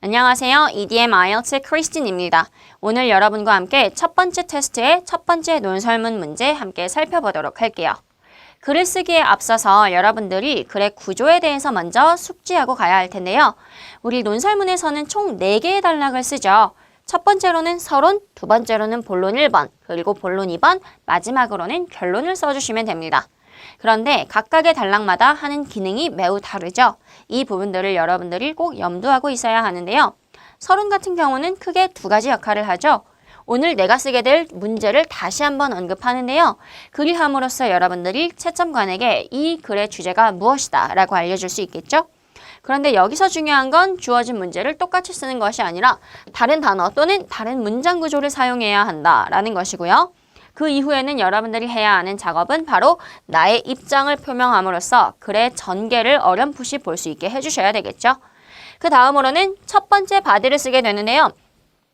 안녕하세요. EDM IELTS 크리스틴입니다. 오늘 여러분과 함께 첫 번째 테스트의 첫 번째 논설문 문제 함께 살펴보도록 할게요. 글을 쓰기에 앞서서 여러분들이 글의 구조에 대해서 먼저 숙지하고 가야 할 텐데요. 우리 논설문에서는 총 4개의 단락을 쓰죠. 첫 번째로는 서론, 두 번째로는 본론 1번, 그리고 본론 2번, 마지막으로는 결론을 써주시면 됩니다. 그런데 각각의 단락마다 하는 기능이 매우 다르죠. 이 부분들을 여러분들이 꼭 염두하고 있어야 하는데요. 서론 같은 경우는 크게 2가지 역할을 하죠. 오늘 내가 쓰게 될 문제를 다시 한번 언급하는데요. 글을 함으로써 여러분들이 채점관에게 이 글의 주제가 무엇이다 라고 알려줄 수 있겠죠. 그런데 여기서 중요한 건 주어진 문제를 똑같이 쓰는 것이 아니라 다른 단어 또는 다른 문장 구조를 사용해야 한다라는 것이고요. 그 이후에는 여러분들이 해야 하는 작업은 바로 나의 입장을 표명함으로써 글의 전개를 어렴풋이 볼 수 있게 해주셔야 되겠죠. 그 다음으로는 첫 번째 바디를 쓰게 되는데요.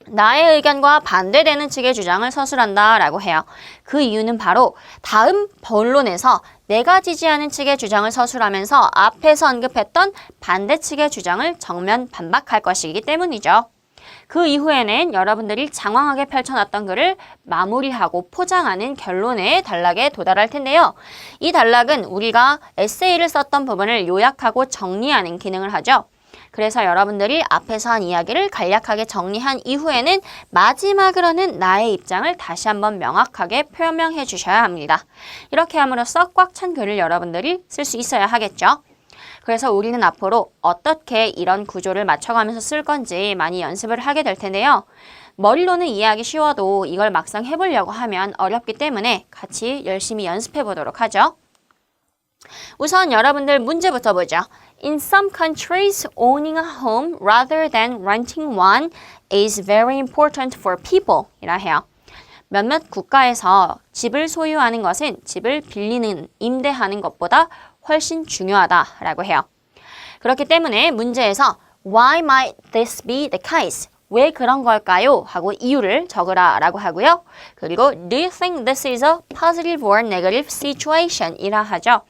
나의 의견과 반대되는 측의 주장을 서술한다 라고 해요. 그 이유는 바로 다음 본론에서 내가 지지하는 측의 주장을 서술하면서 앞에서 언급했던 반대 측의 주장을 정면 반박할 것이기 때문이죠. 그 이후에는 여러분들이 장황하게 펼쳐놨던 글을 마무리하고 포장하는 결론의 단락에 도달할 텐데요. 이 단락은 우리가 에세이를 썼던 부분을 요약하고 정리하는 기능을 하죠. 그래서 여러분들이 앞에서 한 이야기를 간략하게 정리한 이후에는 마지막으로는 나의 입장을 다시 한번 명확하게 표명해 주셔야 합니다. 이렇게 함으로써 꽉 찬 글을 여러분들이 쓸 수 있어야 하겠죠. 그래서 우리는 앞으로 어떻게 이런 구조를 맞춰가면서 쓸 건지 많이 연습을 하게 될 텐데요. 머리로는 이해하기 쉬워도 이걸 막상 해보려고 하면 어렵기 때문에 같이 열심히 연습해 보도록 하죠. 우선 여러분들 문제부터 보죠. In some countries, owning a home rather than renting one is very important for people 이라 해요. 몇몇 국가에서 집을 소유하는 것은 집을 빌리는, 임대하는 것보다 훨씬 중요하다라고 해요. 그렇기 때문에 문제에서 Why might this be the case? 왜 그런 걸까요? 하고 이유를 적으라 라고 하고요. 그리고 Do you think this is a positive or negative situation? 이라 하죠.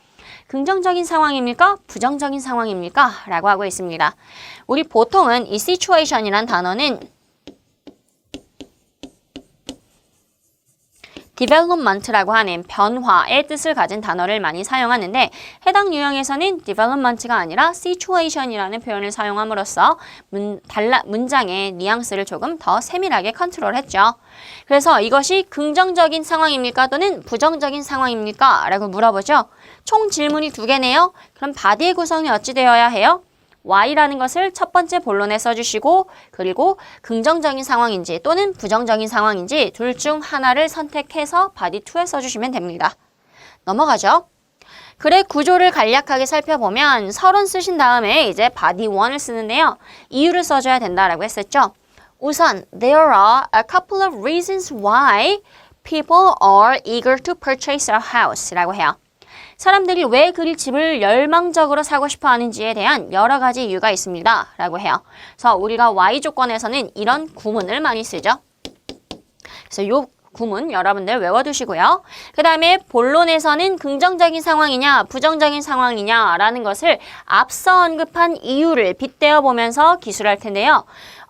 긍정적인 상황입니까? 부정적인 상황입니까? 라고 하고 있습니다. 우리 보통은 이 situation이란 단어는 development라고 하는 변화의 뜻을 가진 단어를 많이 사용하는데 해당 유형에서는 development가 아니라 situation이라는 표현을 사용함으로써 문장의 뉘앙스를 조금 더 세밀하게 컨트롤했죠. 그래서 이것이 긍정적인 상황입니까? 또는 부정적인 상황입니까? 라고 물어보죠. 총 질문이 2개네요. 그럼 바디의 구성이 어찌 되어야 해요? Y라는 것을 첫 번째 본론에 써주시고 그리고 긍정적인 상황인지 또는 부정적인 상황인지 둘 중 하나를 선택해서 바디 2에 써주시면 됩니다. 넘어가죠. 글의 구조를 간략하게 살펴보면 서론 쓰신 다음에 이제 바디 1을 쓰는데요. 이유를 써줘야 된다라고 했었죠. 우선 There are a couple of reasons why people are eager to purchase a house 라고 해요. 사람들이 왜 그리 집을 열망적으로 사고 싶어 하는지에 대한 여러 가지 이유가 있습니다. 라고 해요. 그래서 우리가 Y 조건에서는 이런 구문을 많이 쓰죠. 그래서 이 구문 여러분들 외워두시고요. 그 다음에 본론에서는 긍정적인 상황이냐 부정적인 상황이냐 라는 것을 앞서 언급한 이유를 빗대어 보면서 기술할 텐데요.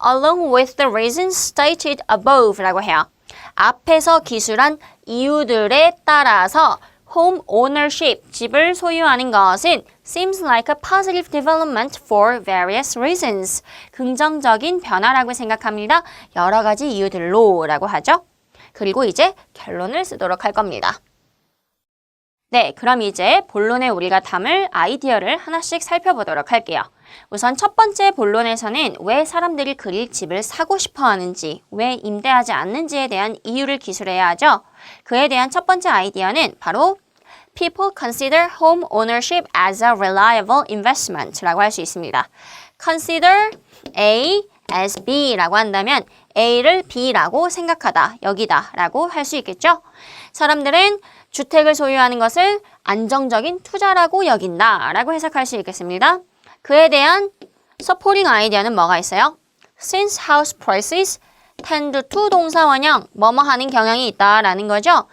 Along with the reasons stated above 라고 해요. 앞에서 기술한 이유들에 따라서 home ownership, 집을 소유하는 것은 seems like a positive development for various reasons. 긍정적인 변화라고 생각합니다. 여러 가지 이유들로 라고 하죠. 그리고 이제 결론을 쓰도록 할 겁니다. 네, 그럼 이제 본론에 우리가 담을 아이디어를 하나씩 살펴보도록 할게요. 우선 첫 번째 본론에서는 왜 사람들이 그리 집을 사고 싶어 하는지, 왜 임대하지 않는지에 대한 이유를 기술해야 하죠. 그에 대한 첫 번째 아이디어는 바로 People consider home ownership as a reliable investment 라고 할 수 있습니다. Consider A as B라고 한다면 A를 B라고 생각하다, 여기다 라고 할 수 있겠죠. 사람들은 주택을 소유하는 것을 안정적인 투자라고 여긴다 라고 해석할 수 있겠습니다. 그에 대한 서포팅 아이디어는 뭐가 있어요? Since house prices tend to 동사원형 뭐뭐 하는 경향이 있다라는 거죠.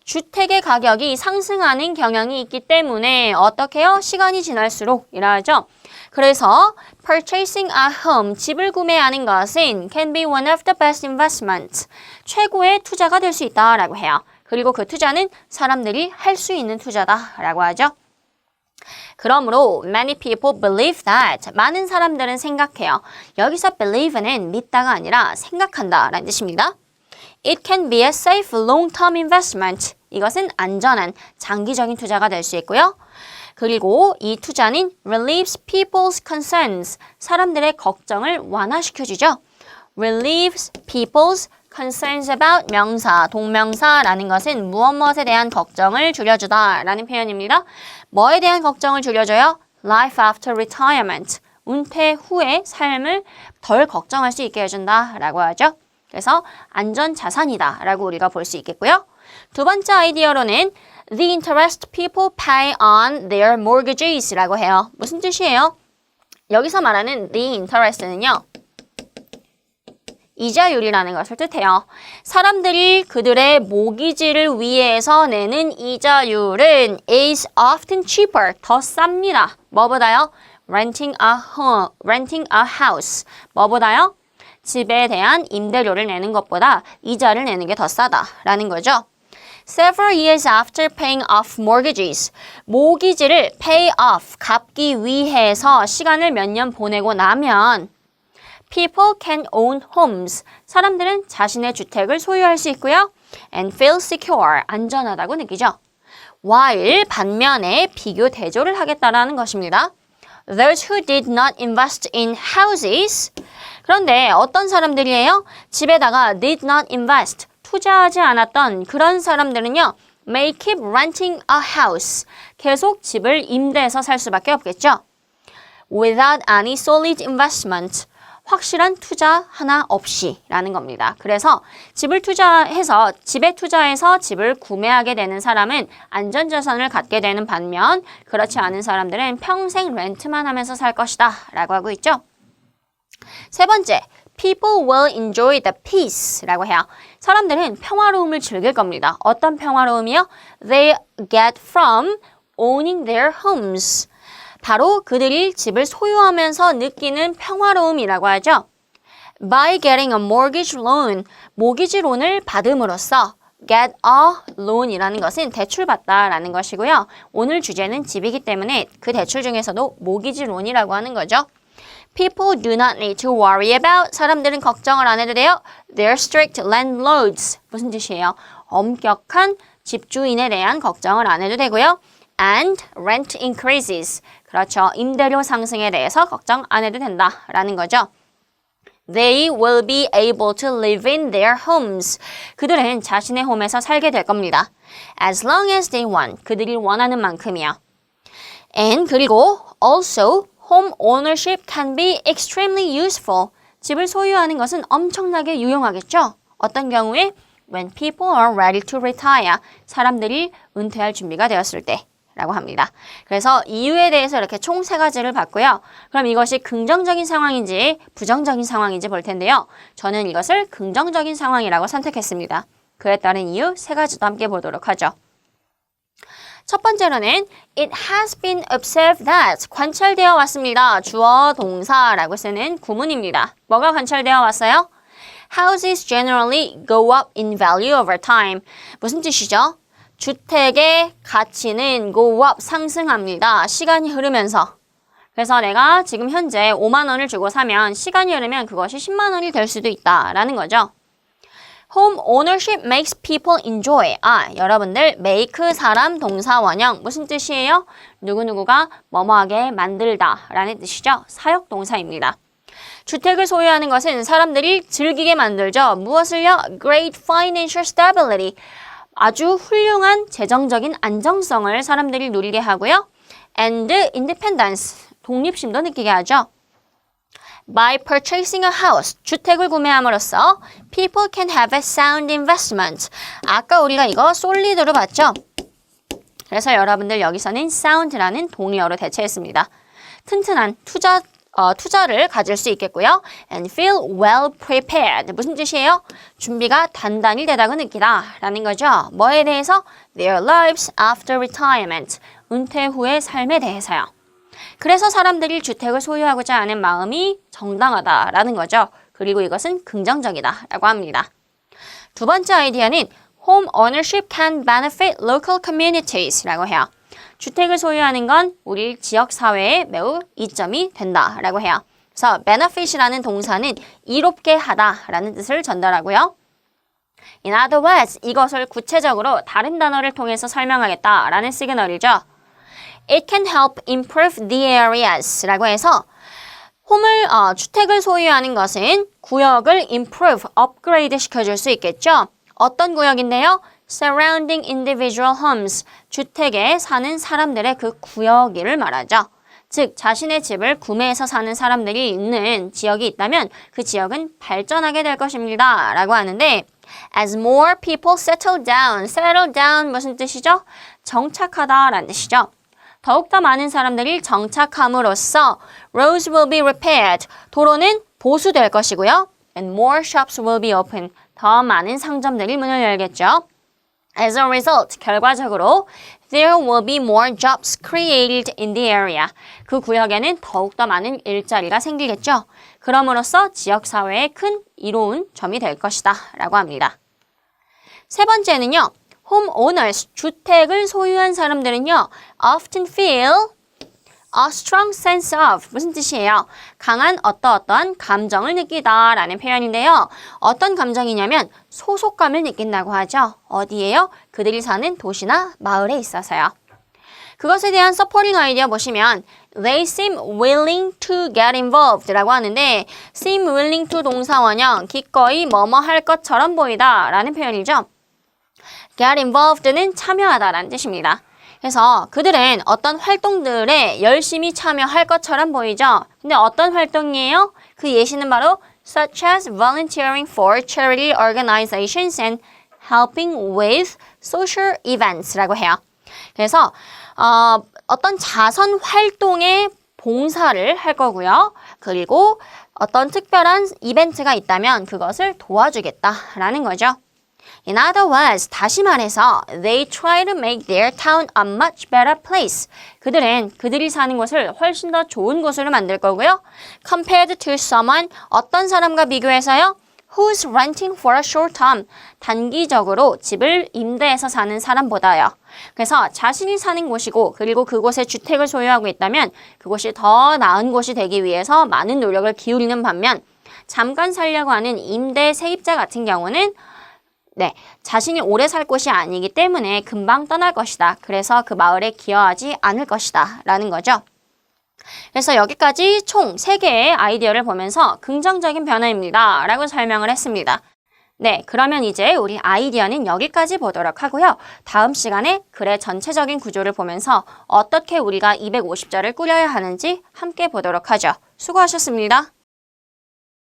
주택의 가격이 상승하는 경향이 있기 때문에 어떻게 해요? 시간이 지날수록 이라죠. 그래서 purchasing a home, 집을 구매하는 것은 can be one of the best investments. 최고의 투자가 될 수 있다라고 해요. 그리고 그 투자는 사람들이 할 수 있는 투자다라고 하죠. 그러므로 many people believe that. 많은 사람들은 생각해요. 여기서 believe는 믿다가 아니라 생각한다라는 뜻입니다. It can be a safe long-term investment. 이것은 안전한 장기적인 투자가 될 수 있고요. 그리고 이 투자는 relieves people's concerns. 사람들의 걱정을 완화시켜주죠. relieves people's concerns about 명사, 동명사라는 것은 무엇에 대한 걱정을 줄여주다 라는 표현입니다. 뭐에 대한 걱정을 줄여줘요? Life after retirement. 은퇴 후의 삶을 덜 걱정할 수 있게 해준다 라고 하죠. 그래서 안전자산이다 라고 우리가 볼 수 있겠고요. 두 번째 아이디어로는 the interest people pay on their mortgages 라고 해요. 무슨 뜻이에요? 여기서 말하는 the interest는요. 이자율이라는 것을 뜻해요. 사람들이 그들의 모기지를 위해서 내는 이자율은 is often cheaper, 더 쌉니다. 뭐보다요? renting a house. 뭐보다요? 집에 대한 임대료를 내는 것보다 이자를 내는 게 더 싸다라는 거죠. Several years after paying off mortgages. 모기지를 pay off, 갚기 위해서 시간을 몇 년 보내고 나면 people can own homes. 사람들은 자신의 주택을 소유할 수 있고요. and feel secure. 안전하다고 느끼죠. while 반면에 비교 대조를 하겠다라는 것입니다. Those who did not invest in houses. 그런데 어떤 사람들이에요? 집에다가 did not invest. 투자하지 않았던 그런 사람들은요. may keep renting a house. 계속 집을 임대해서 살 수밖에 없겠죠. without any solid investment. 확실한 투자 하나 없이 라는 겁니다. 그래서 집에 투자해서 집을 구매하게 되는 사람은 안전자산을 갖게 되는 반면 그렇지 않은 사람들은 평생 렌트만 하면서 살 것이다 라고 하고 있죠. 세 번째, people will enjoy the peace 라고 해요. 사람들은 평화로움을 즐길 겁니다. 어떤 평화로움이요? They get from owning their homes. 바로 그들이 집을 소유하면서 느끼는 평화로움이라고 하죠. By getting a mortgage loan, 모기지론을 받음으로써 get a loan이라는 것은 대출받다라는 것이고요. 오늘 주제는 집이기 때문에 그 대출 중에서도 모기지론이라고 하는 거죠. People do not need to worry about, 사람들은 걱정을 안 해도 돼요. Their strict landlords, 무슨 뜻이에요? 엄격한 집주인에 대한 걱정을 안 해도 되고요. And rent increases, 그렇죠. 임대료 상승에 대해서 걱정 안 해도 된다라는 거죠. They will be able to live in their homes. 그들은 자신의 홈에서 살게 될 겁니다. As long as they want. 그들이 원하는 만큼이요. And 그리고 also home ownership can be extremely useful. 집을 소유하는 것은 엄청나게 유용하겠죠. 어떤 경우에 when people are ready to retire. 사람들이 은퇴할 준비가 되었을 때. 라고 합니다. 그래서 이유에 대해서 이렇게 총 3가지를 봤고요. 그럼 이것이 긍정적인 상황인지 부정적인 상황인지 볼 텐데요. 저는 이것을 긍정적인 상황이라고 선택했습니다. 그에 따른 이유 3가지도 함께 보도록 하죠. 첫 번째로는 It has been observed that 관찰되어 왔습니다. 주어 동사라고 쓰는 구문입니다. 뭐가 관찰되어 왔어요? Houses generally go up in value over time. 무슨 뜻이죠? 주택의 가치는 go up, 상승합니다. 시간이 흐르면서. 그래서 내가 지금 현재 5만 원을 주고 사면 시간이 흐르면 그것이 10만 원이 될 수도 있다라는 거죠. Home ownership makes people enjoy. 여러분들 make 사람 동사 원형 무슨 뜻이에요? 누구누구가 뭐뭐하게 만들다 라는 뜻이죠. 사역 동사입니다. 주택을 소유하는 것은 사람들이 즐기게 만들죠. 무엇을요? Great financial stability. 아주 훌륭한 재정적인 안정성을 사람들이 누리게 하고요. And independence, 독립심도 느끼게 하죠. By purchasing a house, 주택을 구매함으로써 people can have a sound investment. 아까 우리가 이거 solid로 봤죠? 그래서 여러분들 여기서는 sound라는 동의어로 대체했습니다. 튼튼한 투자를 가질 수 있겠고요. And feel well prepared. 무슨 뜻이에요? 준비가 단단히 되다고 느끼다 라는 거죠. 뭐에 대해서? Their lives after retirement. 은퇴 후의 삶에 대해서요. 그래서 사람들이 주택을 소유하고자 하는 마음이 정당하다라는 거죠. 그리고 이것은 긍정적이다라고 합니다. 두 번째 아이디어는 Home ownership can benefit local communities라고 해요. 주택을 소유하는 건 우리 지역 사회에 매우 이점이 된다라고 해요. 그래서 benefit이라는 동사는 이롭게 하다라는 뜻을 전달하고요. In other words, 이것을 구체적으로 다른 단어를 통해서 설명하겠다라는 시그널이죠. It can help improve the areas 라고 해서 주택을 소유하는 것은 구역을 improve, 업그레이드 시켜줄 수 있겠죠. 어떤 구역인데요? Surrounding individual homes, 주택에 사는 사람들의 그 구역을 말하죠. 즉, 자신의 집을 구매해서 사는 사람들이 있는 지역이 있다면 그 지역은 발전하게 될 것입니다. 라고 하는데 As more people settle down 무슨 뜻이죠? 정착하다 라는 뜻이죠. 더욱더 많은 사람들이 정착함으로써 roads will be repaired, 도로는 보수될 것이고요. And more shops will be open, 더 많은 상점들이 문을 열겠죠. As a result, 결과적으로 there will be more jobs created in the area. 그 구역에는 더욱더 많은 일자리가 생기겠죠. 그럼으로써 지역사회에 큰 이로운 점이 될 것이다 라고 합니다. 세 번째는요. homeowners, 주택을 소유한 사람들은요. often feel a strong sense of, 무슨 뜻이에요? 강한 어떠한 감정을 느끼다 라는 표현인데요. 어떤 감정이냐면 소속감을 느낀다고 하죠. 어디에요? 그들이 사는 도시나 마을에 있어서요. 그것에 대한 서포팅 아이디어 보시면 They seem willing to get involved 라고 하는데 seem willing to 동사원형 기꺼이 뭐뭐 할 것처럼 보이다 라는 표현이죠. Get involved는 참여하다 라는 뜻입니다. 그래서 그들은 어떤 활동들에 열심히 참여할 것처럼 보이죠. 근데 어떤 활동이에요? 그 예시는 바로 such as volunteering for charity organizations and helping with social events라고 해요. 그래서 어떤 자선 활동에 봉사를 할 거고요. 그리고 어떤 특별한 이벤트가 있다면 그것을 도와주겠다라는 거죠. In other words, 다시 말해서 they try to make their town a much better place. 그들은 그들이 사는 곳을 훨씬 더 좋은 곳으로 만들 거고요. Compared to someone, 어떤 사람과 비교해서요? Who's renting for a short term. 단기적으로 집을 임대해서 사는 사람보다요. 그래서 자신이 사는 곳이고 그리고 그곳에 주택을 소유하고 있다면 그곳이 더 나은 곳이 되기 위해서 많은 노력을 기울이는 반면 잠깐 살려고 하는 임대 세입자 같은 경우는 자신이 오래 살 곳이 아니기 때문에 금방 떠날 것이다. 그래서 그 마을에 기여하지 않을 것이다. 라는 거죠. 그래서 여기까지 총 3개의 아이디어를 보면서 긍정적인 변화입니다. 라고 설명을 했습니다. 네, 그러면 이제 우리 아이디어는 여기까지 보도록 하고요. 다음 시간에 글의 전체적인 구조를 보면서 어떻게 우리가 250자를 꾸려야 하는지 함께 보도록 하죠. 수고하셨습니다.